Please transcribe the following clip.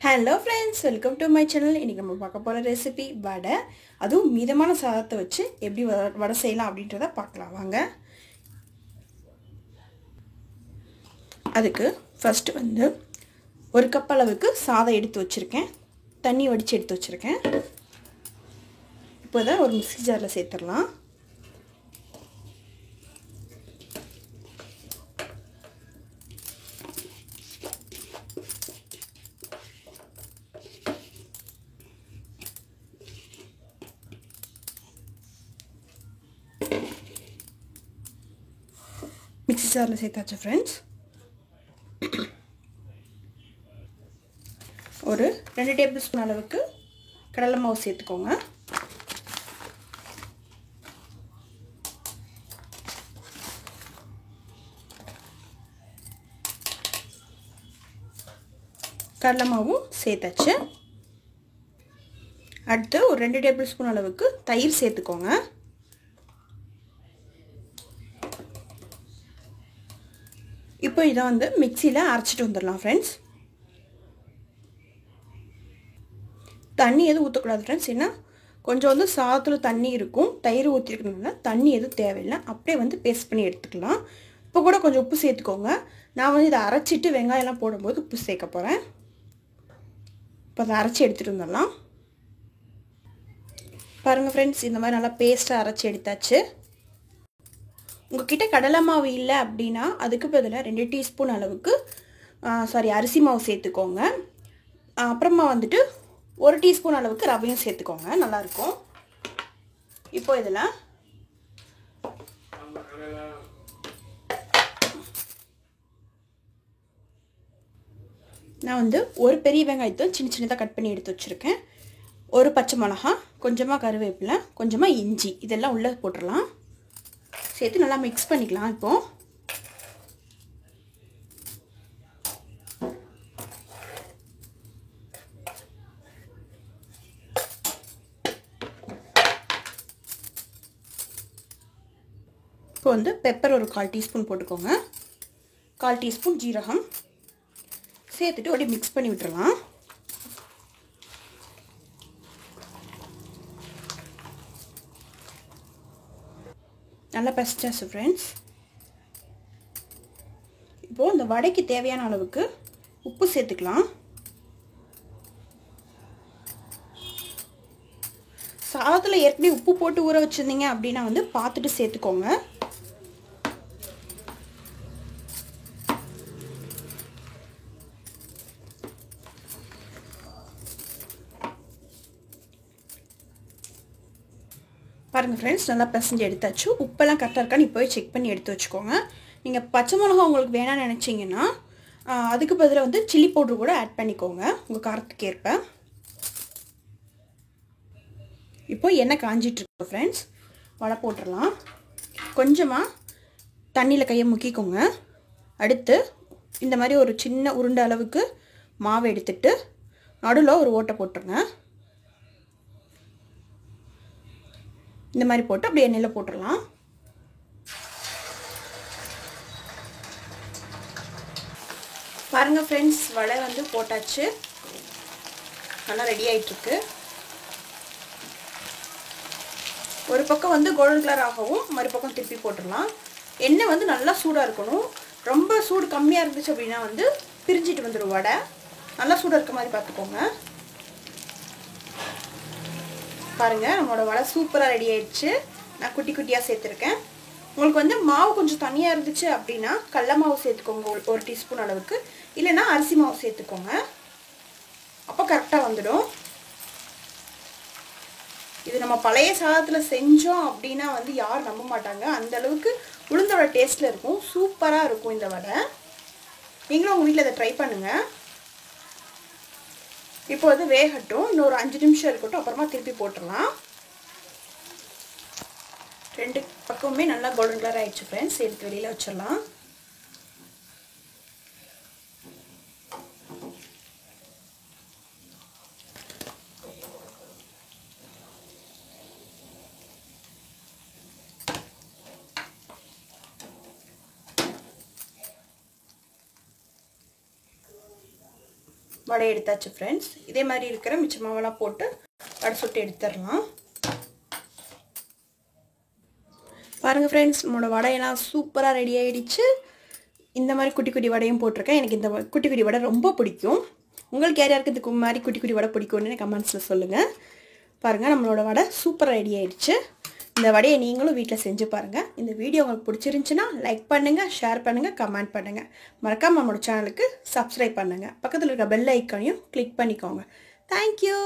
Hello friends, welcome to my channel. இன்னைக்கு நம்ம பார்க்க போற ரெசிபி வடை. அதுவும் மிதமான சாதத்தை வச்சு எப்படி வடை செய்யலாம் அப்படின்றத பார்க்கலாம் வாங்க. அதுக்கு ஃபர்ஸ்ட் வந்து ஒரு கப் அளவுக்கு சாதம் எடுத்து வச்சிருக்கேன். தண்ணி வடிச்சு எடுத்து வச்சிருக்கேன். இப்போ ஒரு மிக்ஸி ஜார்ல சேர்த்துறலாம். மிக்ஸி ஜார்ல சேர்த்தாச்சு फ्रेंड्स. ஒரு 2 டேபிள் ஸ்பூன் அளவுக்கு கடலை மாவு சேர்த்துக்கோங்க. கடலை மாவும் சேர்த்தாச்சு. அடுத்து ஒரு 2 டேபிள் ஸ்பூன் அளவுக்கு தயிர் சேர்த்துக்கோங்க. இப்போ இத வந்து மிக்ஸில அரைச்சிட்டு வந்துறலாம் फ्रेंड्स. தண்ணி எதுவும் ஊத்த கூடாது फ्रेंड्स. ஏன்னா கொஞ்சம் வந்து சாதத்துல தண்ணி இருக்கும். தயிர் ஊத்தி இருக்கறதுனால தண்ணி எதுவும் தேவையில்லை. அப்படியே வந்து பேஸ்ட் பண்ணி எடுத்துக்கலாம். இப்போ கூட கொஞ்சம் உப்பு சேர்த்துக்கோங்க. நான் வந்து இத அரைச்சிட்டு வெங்காயம் எல்லாம் போடும்போது உப்பு சேர்க்க போறேன். இப்போ அத அரைச்சி எடுத்துட்டு வந்துறலாம். பாருங்க फ्रेंड्स, இந்த மாதிரி நல்லா பேஸ்டா அரைச்சி எடுத்தாச்சு. உங்ககிட்ட கடலை மாவு இல்லை அப்படின்னா அதுக்கு பதிலாக 2 டீஸ்பூன் அளவுக்கு அரிசி மாவு சேர்த்துக்கோங்க. அப்புறமா வந்துட்டு 1 டீஸ்பூன் அளவுக்கு ரவையும் சேர்த்துக்கோங்க, நல்லாயிருக்கும். இப்போ இதில் நான் வந்து ஒரு பெரிய வெங்காயத்தை சின்ன சின்னதாக கட் பண்ணி எடுத்து வச்சுருக்கேன். ஒரு பச்சை மிளகாய், கொஞ்சமாக கருவேப்பிலை, கொஞ்சமாக இஞ்சி, இதெல்லாம் உள்ளே போட்டுடலாம். சேர்த்து நல்லா மிக்ஸ் பண்ணிக்கலாம். இப்போ வந்து பெப்பர் ஒரு 1/4 டீஸ்பூன் போட்டுக்கோங்க. 1/4 டீஸ்பூன் ஜீரகம் சேர்த்துட்டு அப்படியே மிக்ஸ் பண்ணி விட்டுறலாம். நல்லா பசிச்சாச்சு फ्रेंड्स. இப்போ இந்த வடைக்கு தேவையான அளவுக்கு உப்பு சேர்த்துக்கலாம். சாதத்துல ஏற்கனவே உப்பு போட்டு ஊற வச்சிருந்தீங்க அப்படின்னா வந்து பார்த்துட்டு சேர்த்துக்கோங்க. பாருங்க फ्रेंड्स, நல்லா பிசைஞ்சு எடுத்தாச்சு. உப்பெல்லாம் கரெக்டாக இருக்கான்னு இப்போவே செக் பண்ணி எடுத்து வச்சுக்கோங்க. நீங்கள் பச்சை மிளகா உங்களுக்கு வேணாம்னு நினச்சிங்கன்னா அதுக்கு பதிலாக வந்து சில்லி பவுடர் கூட ஆட் பண்ணிக்கோங்க உங்கள் காரத்துக்கு ஏற்ப. இப்போ எண்ணெய் காஞ்சிட்ருக்கு ஃப்ரெண்ட்ஸ். வடை போட்டுடலாம். கொஞ்சமாக தண்ணியில் கையை முக்கிக்கோங்க. அடுத்து இந்த மாதிரி ஒரு சின்ன உருண்டை அளவுக்கு மாவு எடுத்துட்டு நடுவில் ஒரு ஓட்டை போட்டுருங்க. இந்த மாதிரி போட்டு அப்படியே எண்ணெயில் போட்டுடலாம். பாருங்க ஃப்ரெண்ட்ஸ், வடை வந்து போட்டாச்சு. நல்லா ரெடி ஆயிட்டு இருக்கு. ஒரு பக்கம் வந்து கோல்டன் கலர் ஆகவும் மறுபக்கம் திருப்பி போட்டுடலாம். எண்ணெய் வந்து நல்லா சூடாக இருக்கணும். ரொம்ப சூடு கம்மியாக இருந்துச்சு அப்படின்னா வந்து பிரிஞ்சிட்டு வந்துடும் வடை. நல்லா சூடாக இருக்க மாதிரி பார்த்துக்கோங்க. பாருங்க, நம்மளோட வடை சூப்பராக ரெடி ஆயிடுச்சு. நான் குட்டி குட்டியாக சேர்த்துருக்கேன். உங்களுக்கு வந்து மாவு கொஞ்சம் தனியாக இருந்துச்சு அப்படின்னா கடலை மாவு சேர்த்துக்கோங்க 1 டீஸ்பூன் அளவுக்கு. இல்லைன்னா அரிசி மாவு சேர்த்துக்கோங்க. அப்போ கரெக்டாக வந்துடும். இது நம்ம பழைய சாதத்தில் செஞ்சோம் அப்படின்னா வந்து யாரும் நம்ப மாட்டாங்க. அந்த அளவுக்கு உளுந்தோட டேஸ்ட்டில் இருக்கும். சூப்பராக இருக்கும் இந்த வடை. நீங்களும் உங்கள் வீட்டில் இதை ட்ரை பண்ணுங்கள். இப்போ வந்து வேகட்டும். இன்னொரு 5 நிமிஷம் இருக்கட்டும். அப்புறமா திருப்பி போட்டுடலாம். 2 பக்கமுமே நல்லா கோல்டன் கலர் ஆயிடுச்சு ஃப்ரெண்ட்ஸ். எடுத்து வெளியில் வச்சிடலாம். வடை எடுத்தாச்சு ஃப்ரெண்ட்ஸ். இதே மாதிரி இருக்கிற மிச்ச மாவெல்லாம் போட்டு வடை சுட்டு எடுத்துடலாம். பாருங்கள் ஃப்ரெண்ட்ஸ், நம்மளோட வடையெல்லாம் சூப்பராக ரெடி ஆகிடுச்சு. இந்த மாதிரி குட்டி குட்டி வடையும் போட்டிருக்கேன். எனக்கு இந்த குட்டி குட்டி வடை ரொம்ப பிடிக்கும். உங்களுக்கு யாருக்கு இதுக்கு மாதிரி குட்டி குட்டி வடை பிடிக்கும்னு கமெண்ட்ஸில் சொல்லுங்கள். பாருங்கள், நம்மளோட வடை சூப்பராக ரெடி ஆகிடுச்சு. இந்த வடையை நீங்களும் வீட்டில் செஞ்சு பாருங்கள். இந்த வீடியோ உங்களுக்கு பிடிச்சிருந்துச்சுன்னா லைக் பண்ணுங்கள், ஷேர் பண்ணுங்கள், கமெண்ட் பண்ணுங்கள். மறக்காமல் நம்மளோட சேனலுக்கு சப்ஸ்கிரைப் பண்ணுங்கள். பக்கத்தில் இருக்க பெல் ஐக்கானையும் கிளிக் பண்ணிக்கோங்க. தேங்க்யூ.